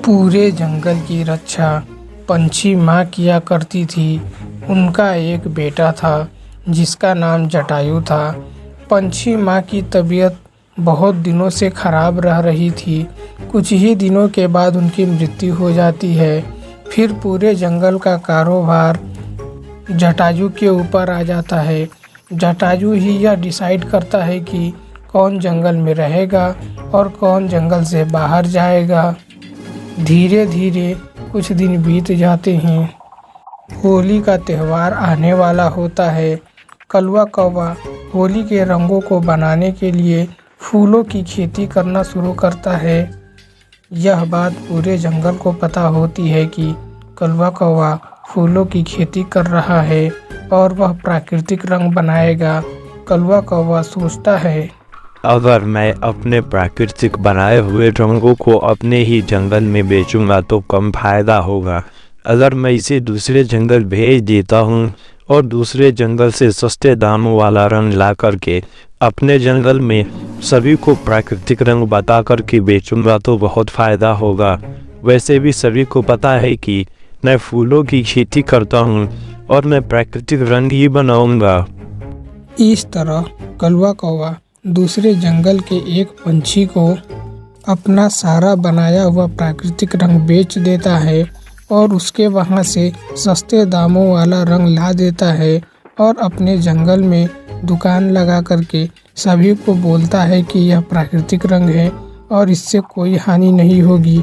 पूरे जंगल की रक्षा पंछी माँ किया करती थी। उनका एक बेटा था जिसका नाम जटायु था। पंछी माँ की तबीयत बहुत दिनों से खराब रह रही थी। कुछ ही दिनों के बाद उनकी मृत्यु हो जाती है। फिर पूरे जंगल का कारोबार जटायु के ऊपर आ जाता है। जटायु ही यह डिसाइड करता है कि कौन जंगल में रहेगा और कौन जंगल से बाहर जाएगा। धीरे धीरे कुछ दिन बीत जाते हैं। होली का त्यौहार आने वाला होता है। कलवा कौवा होली के रंगों को बनाने के लिए फूलों की खेती करना शुरू करता है। यह बात पूरे जंगल को पता होती है कि कलवा कौवा फूलों की खेती कर रहा है और वह प्राकृतिक रंग बनाएगा। कलवा कौवा सोचता है, अगर मैं अपने प्राकृतिक बनाए हुए रंगों को अपने ही जंगल में बेचूंगा तो कम फायदा होगा। अगर मैं इसे दूसरे जंगल भेज देता हूँ और दूसरे जंगल से सस्ते दामों वाला रंग ला करके अपने जंगल में सभी को प्राकृतिक रंग बता करके बेचूंगा तो बहुत फ़ायदा होगा। वैसे भी सभी को पता है कि मैं फूलों की खेती करता हूँ और मैं प्राकृतिक रंग ही बनाऊंगा। इस तरह कलवा कौवा दूसरे जंगल के एक पंछी को अपना सारा बनाया हुआ प्राकृतिक रंग बेच देता है और उसके वहाँ से सस्ते दामों वाला रंग ला देता है और अपने जंगल में दुकान लगा करके सभी को बोलता है कि यह प्राकृतिक रंग है और इससे कोई हानि नहीं होगी।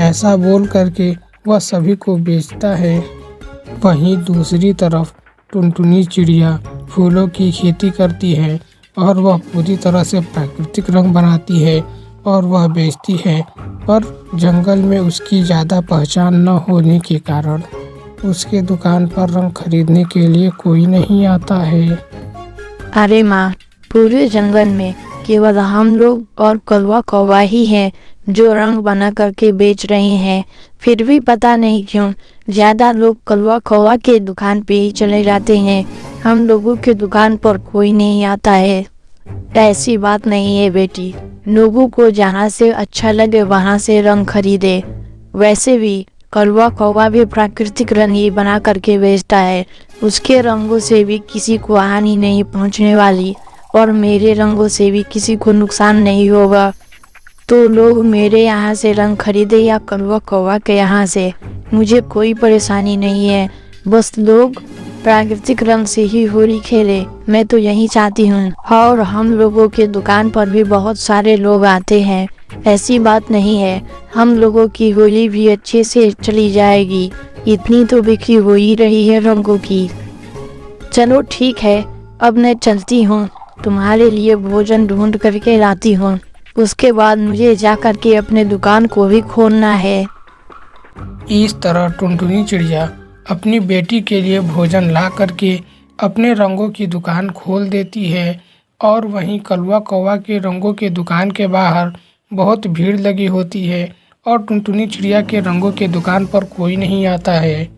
ऐसा बोल करके वह सभी को बेचता है। वहीं दूसरी तरफ टुनटुनी चिड़िया फूलों की खेती करती है और वह पूरी तरह से प्राकृतिक रंग बनाती है और वह बेचती है, पर जंगल में उसकी ज़्यादा पहचान न होने के कारण उसके दुकान पर रंग खरीदने के लिए कोई नहीं आता है। अरे माँ, पूरे जंगल में केवल हम लोग और कलवा कौवा ही हैं जो रंग बना करके बेच रहे हैं। फिर भी पता नहीं क्यों ज़्यादा लोग कलवा कौवा के दुकान पे ही चले जाते हैं। हम लोगों के दुकान पर कोई नहीं आता है। ऐसी बात नहीं है बेटी, लोगों को जहाँ से अच्छा लगे वहाँ से रंग खरीदे। वैसे भी कलवा कौवा भी प्राकृतिक रंग ही बना करके बेचता है। उसके रंगों से भी किसी को हानि नहीं पहुँचने वाली और मेरे रंगों से भी किसी को नुकसान नहीं होगा। तो लोग मेरे यहाँ से रंग खरीदे या कलवा कौवा के यहाँ से, मुझे कोई परेशानी नहीं है। बस लोग प्राकृतिक रंग से ही होली खेले, मैं तो यही चाहती हूँ। और हम लोगों के दुकान पर भी बहुत सारे लोग आते हैं। ऐसी बात नहीं है, हम लोगों की होली भी अच्छे से चली जाएगी। इतनी तो बिक्री हो ही रही है रंगों की। चलो ठीक है, अब मैं चलती हूँ, तुम्हारे लिए भोजन ढूंढ करके लाती हूँ। उसके बाद मुझे जा करके अपने दुकान को भी खोलना है। इस तरह टुनटुनी चिड़िया अपनी बेटी के लिए भोजन ला करके अपने रंगों की दुकान खोल देती है और वहीं कलवा कौवा के रंगों के दुकान के बाहर बहुत भीड़ लगी होती है और टुनटुनी चिड़िया के रंगों के दुकान पर कोई नहीं आता है।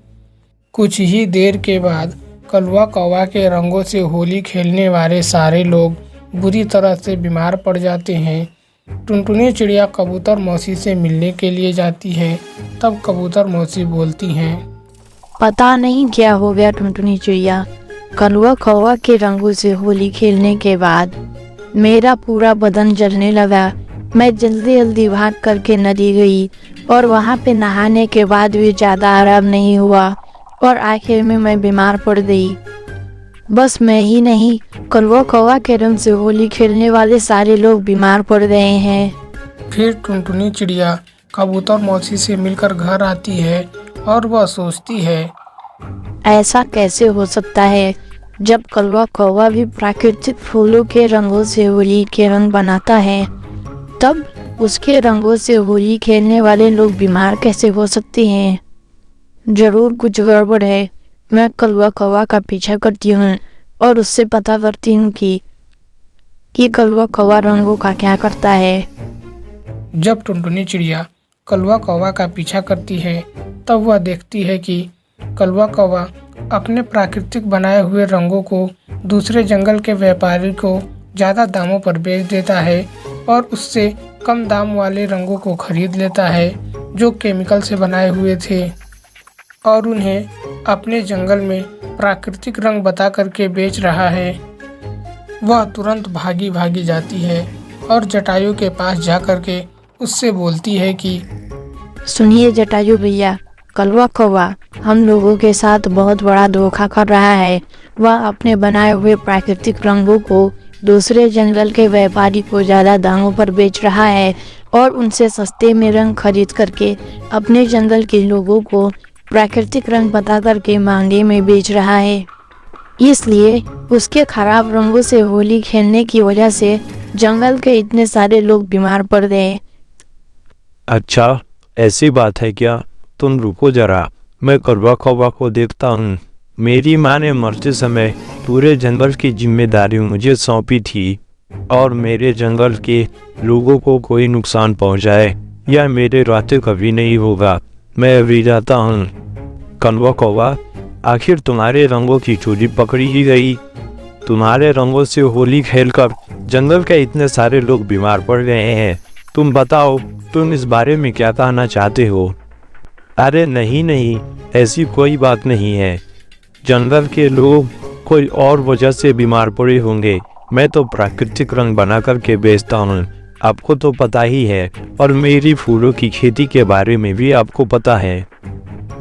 कुछ ही देर के बाद कलवा कौवा के रंगों से होली खेलने वाले सारे लोग बुरी तरह से बीमार पड़ जाते हैं। टुनटुनी चिड़िया कबूतर मौसी से मिलने के लिए जाती है। तब कबूतर मौसी बोलती हैं, पता नहीं क्या हो गया टुनटुनी चिड़िया, कलवा कौवा के रंगों से होली खेलने के बाद मेरा पूरा बदन जलने लगा। मैं जल्दी जल्दी भाग करके नदी गई और वहाँ पे नहाने के बाद भी ज़्यादा आराम नहीं हुआ और आखिर में मैं बीमार पड़ गई। बस मैं ही नहीं, कलवा कौवा के रंग से होली खेलने वाले सारे लोग बीमार पड़ गए हैं। फिर टुनटुनी चिड़िया कबूतर मौसी से मिलकर घर आती है और वह सोचती है, ऐसा कैसे हो सकता है जब कलवा कौवा भी प्राकृतिक फूलों के रंगों से होली के रंग बनाता है, तब उसके रंगों से होली खेलने वाले लोग बीमार कैसे हो सकते हैं। जरूर कुछ गड़बड़ है। मैं कलवा कौवा का पीछा करती हूँ और उससे पता करती हूँ कि कलवा कौवा रंगों का क्या करता है। जब टुनटुनी चिड़िया कलवा कौवा का पीछा करती है तब वह देखती है कि कलवा कौवा अपने प्राकृतिक बनाए हुए रंगों को दूसरे जंगल के व्यापारी को ज़्यादा दामों पर बेच देता है और उससे कम दाम वाले रंगों को खरीद लेता है, जो केमिकल से बनाए हुए थे और उन्हें अपने जंगल में प्राकृतिक रंग बता करके बेच रहा है। वह तुरंत भागी भागी जाती है और जटायु के पास जा करके उससे बोलती है कि सुनिए जटायु भैया, कलवा कौवा हम लोगों के साथ बहुत बड़ा धोखा कर रहा है। वह अपने बनाए हुए प्राकृतिक रंगों को दूसरे जंगल के व्यापारी को ज़्यादा दामों पर बेच रहा है और उनसे सस्ते में रंग खरीद करके अपने जंगल के लोगों को प्राकृतिक रंग बता करके महंगे में बेच रहा है। इसलिए उसके खराब रंगों से होली खेलने की वजह से जंगल के इतने सारे लोग बीमार पड़ गए। अच्छा, ऐसी बात है क्या? तुम रुको जरा, मैं कलवा कौवा को देखता हूँ। मेरी माँ ने मरते समय पूरे जंगल की जिम्मेदारी मुझे सौंपी थी और मेरे जंगल के लोगों को कोई नुकसान पहुँचाए या मेरे रास्ते कभी नहीं होगा। मैं अभी जाता हूँ। कलवा कौवा, आखिर तुम्हारे रंगों की चोरी पकड़ी ही गई। तुम्हारे रंगों से होली खेलकर जंगल के इतने सारे लोग बीमार पड़ गए हैं। तुम बताओ, तुम इस बारे में क्या कहना चाहते हो? अरे नहीं, ऐसी कोई बात नहीं है। जंगल के लोग कोई और वजह से बीमार पड़े होंगे। मैं तो प्राकृतिक रंग बना करके बेचता हूँ, आपको तो पता ही है, और मेरी फूलों की खेती के बारे में भी आपको पता है।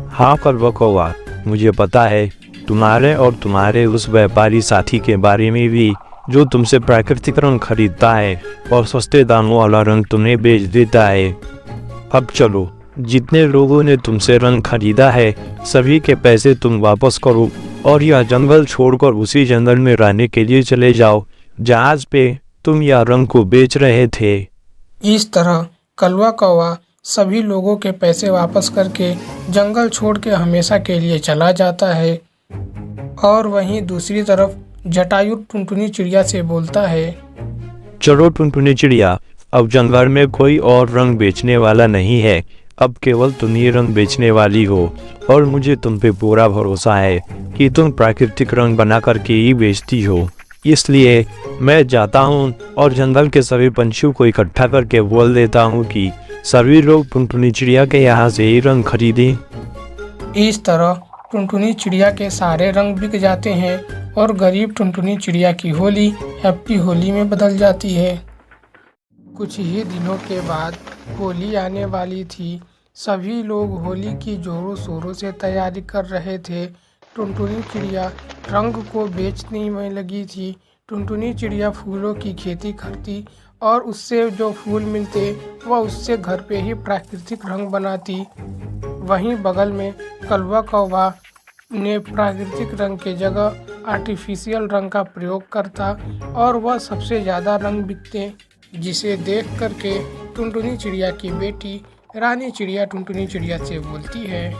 हाँ कलवा कौवा, मुझे पता है। तुम्हारे और तुम्हारे उस व्यापारी साथी के बारे में भी, जो तुमसे प्राकृतिक रंग खरीदता है और सस्ते दामों वाला रंग तुम्हें बेच देता है। अब चलो, जितने लोगों ने तुमसे रंग खरीदा है सभी के पैसे तुम वापस करो और यह जंगल छोड़कर उसी जंगल में रहने के लिए चले जाओ जहाज पे तुम यह रंग को बेच रहे थे। इस तरह कलवा कौवा सभी लोगों के पैसे वापस करके जंगल छोड़ के हमेशा के लिए चला जाता है। और वहीं दूसरी तरफ जटायु टुनटुनी चिड़िया से बोलता है, चलो टुनटुनी चिड़िया, अब जंगल में कोई और रंग बेचने वाला नहीं है। अब केवल तुम ही रंग बेचने वाली हो और मुझे तुम पे पूरा भरोसा है कि तुम प्राकृतिक रंग बना करके ही बेचती हो। इसलिए मैं जाता हूँ और जंगल के सभी पंछियों को इकट्ठा करके बोल देता हूँ कि सभी लोग टुनटुनी चिड़िया के यहाँ से ही रंग खरीदें। इस तरह टुनटुनी चिड़िया के सारे रंग बिक जाते हैं और गरीब टुनटुनी चिड़िया की होली हैप्पी होली में बदल जाती है। कुछ ही दिनों के बाद होली आने वाली थी। सभी लोग होली की जोरों शोरों से तैयारी कर रहे थे। टुनटुनी चिड़िया रंग को बेचने में लगी थी। टुनटुनी चिड़िया फूलों की खेती करती और उससे जो फूल मिलते वह उससे घर पे ही प्राकृतिक रंग बनाती। वहीं बगल में कलवा कौवा ने प्राकृतिक रंग के जगह आर्टिफिशियल रंग का प्रयोग करता और वह सबसे ज़्यादा रंग बिकते, जिसे देख करके टुनटुनी चिड़िया की बेटी रानी चिड़िया टुनटुनी चिड़िया से बोलती है,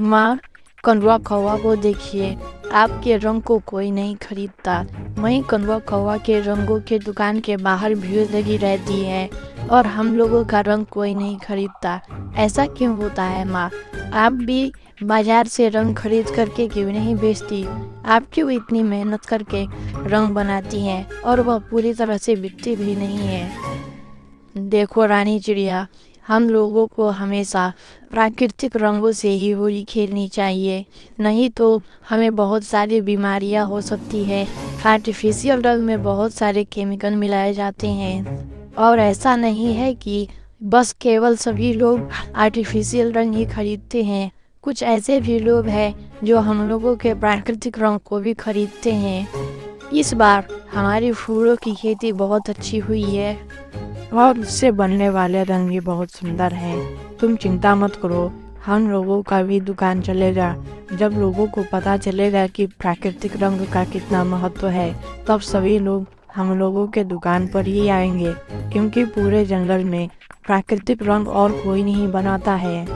माँ, कलवा कौवा को देखिए, आपके रंग को कोई नहीं खरीदता। वहीं कलवा कौवा के रंगों के दुकान के बाहर भीड़ लगी रहती है और हम लोगों का रंग कोई नहीं खरीदता। ऐसा क्यों होता है माँ? आप भी बाजार से रंग खरीद करके क्यों नहीं बेचती? आप क्यों इतनी मेहनत करके रंग बनाती हैं और वह पूरी तरह से बिकती भी नहीं है? देखो रानी चिड़िया, हम लोगों को हमेशा प्राकृतिक रंगों से ही होली खेलनी चाहिए, नहीं तो हमें बहुत सारी बीमारियां हो सकती है। आर्टिफिशियल रंग में बहुत सारे केमिकल मिलाए जाते हैं और ऐसा नहीं है कि बस केवल सभी लोग आर्टिफिशियल रंग ही खरीदते हैं। कुछ ऐसे भी लोग हैं जो हम लोगों के प्राकृतिक रंग को भी खरीदते हैं। इस बार हमारी फूलों की खेती बहुत अच्छी हुई है और उससे बनने वाले रंग भी बहुत सुंदर हैं। तुम चिंता मत करो, हम लोगों का भी दुकान चलेगा। जब लोगों को पता चलेगा कि प्राकृतिक रंग का कितना महत्व है, तब सभी लोग हम लोगों के दुकान पर ही आएंगे, क्योंकि पूरे जंगल में प्राकृतिक रंग और कोई नहीं बनाता है।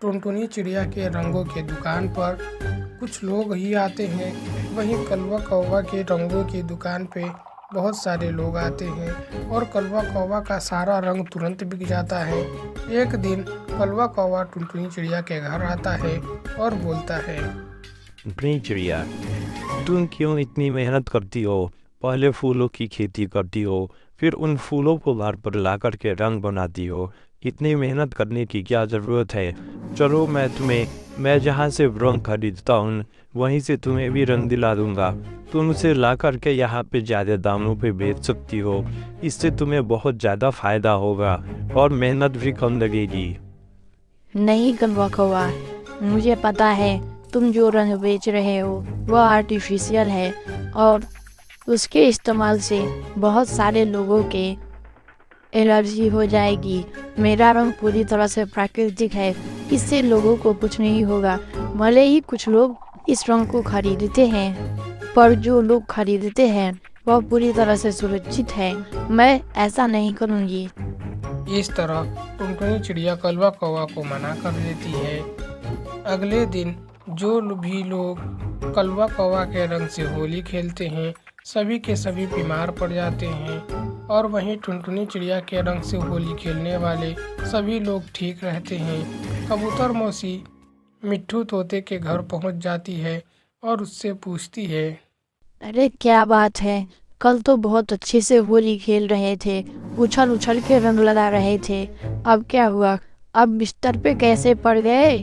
टुनटुनी चिड़िया के रंगों के दुकान पर कुछ लोग ही आते हैं। वहीं कलवा कौवा के रंगों की दुकान पे बहुत सारे लोग आते हैं और कलवा कौवा का सारा रंग तुरंत बिक जाता है। एक दिन कलवा कौवा टुनटुनी चिड़िया के घर आता है और बोलता है, टुनटुनी चिड़िया, तुम क्यों इतनी मेहनत करती हो? पहले फूलों की खेती करती हो, फिर उन फूलों को घर पर ला करके रंग बनाती हो, इतनी मेहनत करने की क्या ज़रूरत है। चलो मैं जहाँ से रंग खरीदता हूँ वहीं से तुम्हें भी रंग दिला दूँगा। तुम उसे ला करके यहाँ पे ज़्यादा दामों पे बेच सकती हो। इससे तुम्हें बहुत ज़्यादा फ़ायदा होगा और मेहनत भी कम लगेगी। नहीं कलवा कौवा, मुझे पता है तुम जो रंग बेच रहे हो वह आर्टिफिशियल है और उसके इस्तेमाल से बहुत सारे लोगों के एलर्जी हो जाएगी। मेरा रंग पूरी तरह से प्राकृतिक है, इससे लोगों को कुछ नहीं होगा। भले ही कुछ लोग इस रंग को खरीदते हैं, पर जो लोग खरीदते हैं वह पूरी तरह से सुरक्षित है। मैं ऐसा नहीं करूँगी। इस तरह टुनटुनी चिड़िया कलवा कौवा को मना कर देती है। अगले दिन जो भी लोग कलवा कौवा के रंग से होली खेलते हैं सभी के सभी बीमार पड़ जाते हैं और वहीं टुनटुनी चिड़िया के रंग से होली खेलने वाले सभी लोग ठीक रहते हैं। कबूतर मौसी मिट्ठू तोते के घर पहुंच जाती है और उससे पूछती है, अरे क्या बात है, कल तो बहुत अच्छे से होली खेल रहे थे, उछल उछल के रंग लगा रहे थे, अब क्या हुआ? अब बिस्तर पे कैसे पड़ गए?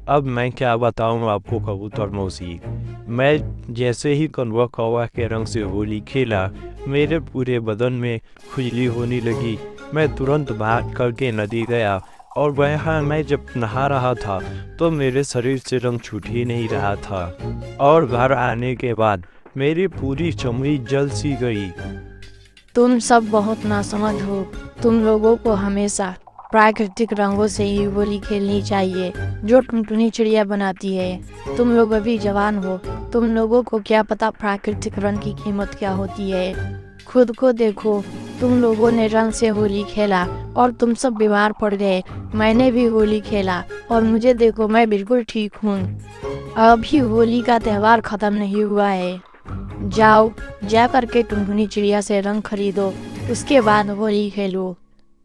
अब मैं क्या बताऊं आपको कबूतर मौसी। मैं जैसे ही कलवा कौवा के रंग से होली खेला मेरे पूरे बदन में खुजली होने लगी। मैं तुरंत भाग करके नदी गया और वहाँ मैं जब नहा रहा था तो मेरे शरीर से रंग छूट ही नहीं रहा था और घर आने के बाद मेरी पूरी चमड़ी जल सी गई। तुम सब बहुत नासमझ हो। तुम लोगों को हमेशा प्राकृतिक रंगों से ही होली खेलनी चाहिए जो टुनटुनी चिड़िया बनाती है। तुम लोग अभी जवान हो, तुम लोगों को क्या पता प्राकृतिक रंग की कीमत क्या होती है। खुद को देखो, तुम लोगों ने रंग से होली खेला और तुम सब बीमार पड़ गए। मैंने भी होली खेला और मुझे देखो, मैं बिल्कुल ठीक हूँ। अभी होली का त्यौहार खत्म नहीं हुआ है। जाओ, जा करके टुनटुनी चिड़िया से रंग खरीदो, उसके बाद होली खेलो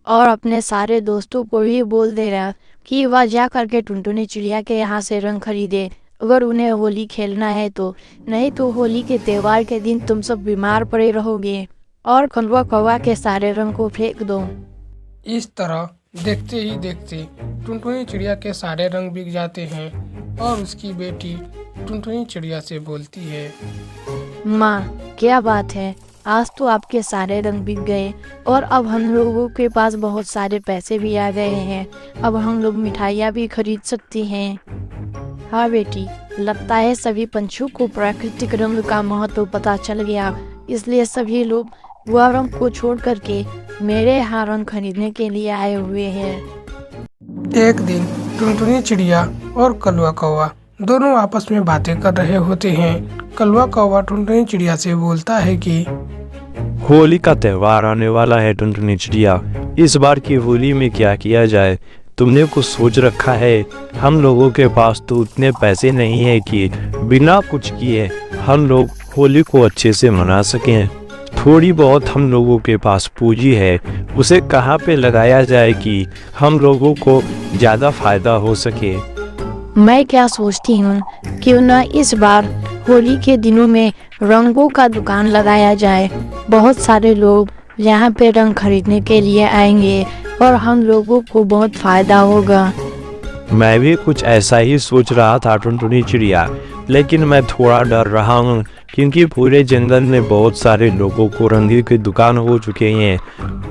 और अपने सारे दोस्तों को भी बोल देना कि वह जा करके टुनटुनी चिड़िया के यहाँ से रंग खरीदे अगर उन्हें होली खेलना है तो। नहीं तो होली के त्यौहार के दिन तुम सब बीमार पड़े रहोगे और कलवा कौवा के सारे रंग को फेंक दो। इस तरह देखते ही देखते टुनटुनी चिड़िया के सारे रंग बिक जाते हैं और उसकी बेटी टुनटुनी चिड़िया से बोलती है, माँ क्या बात है, आज तो आपके सारे रंग बिक गए और अब हम लोगों के पास बहुत सारे पैसे भी आ गए हैं। अब हम लोग मिठाइयाँ भी खरीद सकती हैं। हाँ बेटी, लगता है सभी पंछियों को प्राकृतिक रंग का महत्व पता चल गया, इसलिए सभी लोग वह रंग को छोड़ करके मेरे यहाँ रंग खरीदने के लिए आए हुए हैं। एक दिन टुनटुनी चिड़िया और कलवा कौवा दोनों आपस में बातें कर रहे होते हैं। कलवा कौवा टुनटुनी चिड़िया से बोलता है कि होली का त्यौहार आने वाला है टुनटुनी चिड़िया, इस बार की होली में क्या किया जाए? तुमने कुछ सोच रखा है? हम लोगों के पास तो उतने पैसे नहीं है कि बिना कुछ किए हम लोग होली को अच्छे से मना सकें। थोड़ी बहुत हम लोगों के पास पूंजी है, उसे कहाँ पे लगाया जाए कि हम लोगों को ज़्यादा फायदा हो सके। मैं क्या सोचती हूँ, क्यों न इस बार होली के दिनों में रंगों का दुकान लगाया जाए। बहुत सारे लोग यहाँ पे रंग खरीदने के लिए आएंगे और हम लोगों को बहुत फायदा होगा। मैं भी कुछ ऐसा ही सोच रहा था टुनटुनी चिड़िया, लेकिन मैं थोड़ा डर रहा हूँ क्योंकि पूरे जंगल में बहुत सारे लोगों को रंग की दुकान हो चुके हैं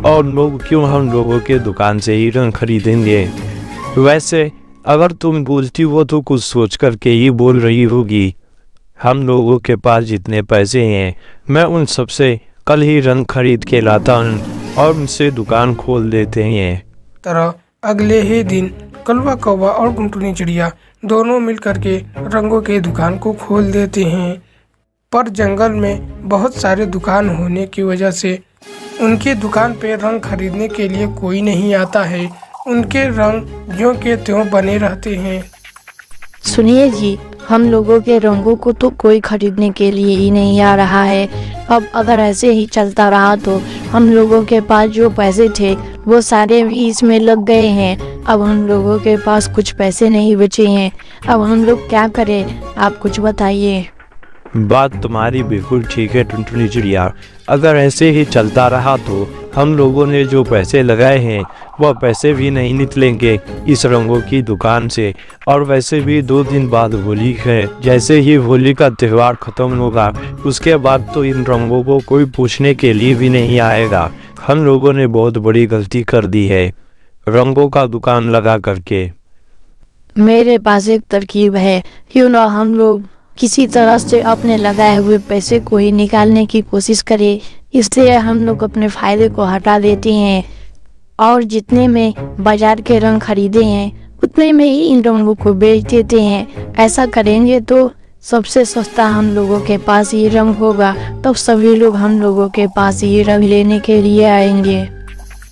और लोग क्यों हम लोगों के दुकान से ही रंग खरीदेंगे। वैसे अगर तुम बोलती हो तो कुछ सोच करके ही बोल रही होगी। हम लोगों के पास जितने पैसे हैं मैं उन सब से कल ही रंग खरीद के लाता हूँ और उनसे दुकान खोल देते हैं। तरह अगले ही दिन कलवा कौवा और टुनटुनी चिड़िया दोनों मिल करके रंगों के दुकान को खोल देते हैं। पर जंगल में बहुत सारे दुकान होने की वजह से उनकी दुकान पे रंग खरीदने के लिए कोई नहीं आता है। उनके रंग ज्यों के त्यों बने रहते हैं। सुनिए जी, हम लोगों के रंगों को तो कोई खरीदने के लिए ही नहीं आ रहा है। अब अगर ऐसे ही चलता रहा तो हम लोगों के पास जो पैसे थे वो सारे भी इसमें लग गए हैं। अब हम लोगों के पास कुछ पैसे नहीं बचे हैं। अब हम लोग क्या करें, आप कुछ बताइए। बात तुम्हारी बिल्कुल ठीक है टुनटुनी चिड़िया। अगर ऐसे ही चलता रहा तो हम लोगों ने जो पैसे लगाए हैं वह पैसे भी नहीं निकलेंगे इस रंगों की दुकान से। और वैसे भी 2 दिन बाद होली है, जैसे ही होली का त्यौहार ख़त्म होगा उसके बाद तो इन रंगों को कोई पूछने के लिए भी नहीं आएगा। हम लोगों ने बहुत बड़ी गलती कर दी है रंगों का दुकान लगा करके। मेरे पास एक तरकीब है, क्यों ना हम लोग किसी तरह से अपने लगाए हुए पैसे को ही निकालने की कोशिश करें। इसलिए हम लोग अपने फायदे को हटा देते हैं और जितने में बाजार के रंग खरीदे हैं उतने में ही इन रंगों को बेच देते हैं। ऐसा करेंगे तो सबसे सस्ता हम लोगों के पास ये रंग होगा, तब सभी लोग हम लोगों के पास ये रंग लेने के लिए आएंगे।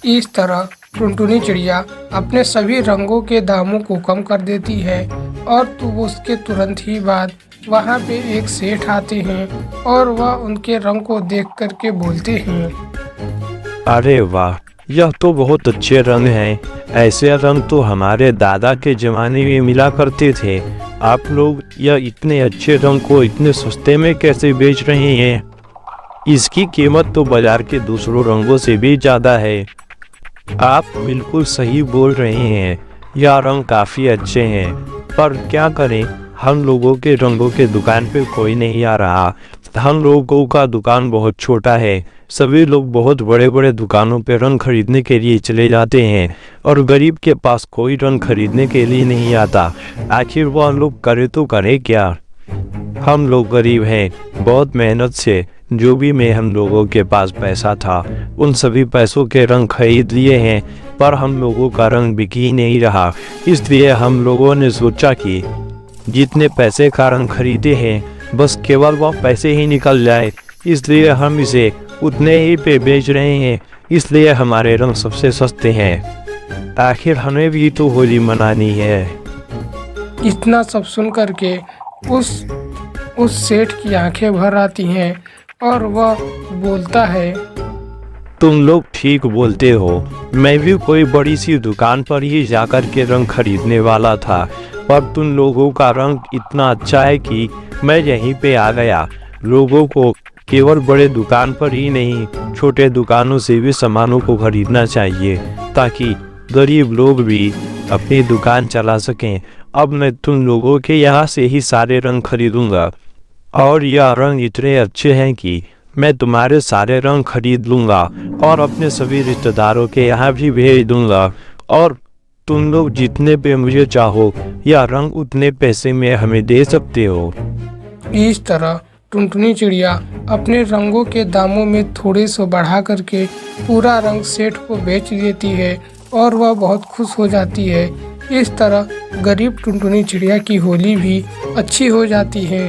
इस तरह टुनटुनी चिड़िया अपने सभी रंगों के दामों को कम कर देती है और तो उसके तुरंत ही बाद वहाँ पे एक सेठ आते हैं और वह उनके रंग को देख कर के बोलते हैं, अरे वाह, यह तो बहुत अच्छे रंग हैं। ऐसे रंग तो हमारे दादा के ज़माने में मिला करते थे। आप लोग यह इतने अच्छे रंग को इतने सस्ते में कैसे बेच रहे हैं? इसकी कीमत तो बाजार के दूसरों रंगों से भी ज़्यादा है। आप बिल्कुल सही बोल रहे हैं, यह रंग काफ़ी अच्छे हैं, पर क्या करें, हम लोगों के रंगों के दुकान पे कोई नहीं आ रहा। हम लोगों का दुकान बहुत छोटा है, सभी लोग बहुत बड़े बड़े दुकानों पे रंग खरीदने के लिए चले जाते हैं और गरीब के पास कोई रंग खरीदने के लिए नहीं आता। आखिर वह लोग करे तो करे क्या? हम लोग गरीब हैं, बहुत मेहनत से जो भी में हम लोगों के पास पैसा था उन सभी पैसों के रंग खरीद लिए हैं, पर हम लोगों का रंग बिक ही नहीं रहा। इसलिए हम लोगों ने सोचा कि जितने पैसे का रंग खरीदे हैं बस केवल वह पैसे ही निकल जाए, इसलिए हम इसे उतने ही पे बेच रहे हैं। इसलिए हमारे रंग सबसे सस्ते हैं। आखिर हमें भी तो होली मनानी है। इतना सब सुन कर के उस सेठ की आंखें भर आती हैं और वह बोलता है, तुम लोग ठीक बोलते हो, मैं भी कोई बड़ी सी दुकान पर ही जाकर के रंग खरीदने वाला था, पर तुम लोगों का रंग इतना अच्छा है कि मैं यहीं पे आ गया। लोगों को केवल बड़े दुकान पर ही नहीं, छोटे दुकानों से भी सामानों को खरीदना चाहिए ताकि गरीब लोग भी अपनी दुकान चला सकें। अब मैं तुम लोगों के यहाँ से ही सारे रंग खरीदूंगा और यह रंग इतने अच्छे हैं कि मैं तुम्हारे सारे रंग खरीद लूँगा और अपने सभी रिश्तेदारों के यहाँ भी भेज दूँगा और तुम लोग जितने पे मुझे चाहो या रंग उतने पैसे में हमें दे सकते हो। इस तरह टुनटुनी चिड़िया अपने रंगों के दामों में थोड़े से बढ़ा करके पूरा रंग सेठ को बेच देती है और वह बहुत खुश हो जाती है। इस तरह गरीब टुनटुनी चिड़िया की होली भी अच्छी हो जाती है।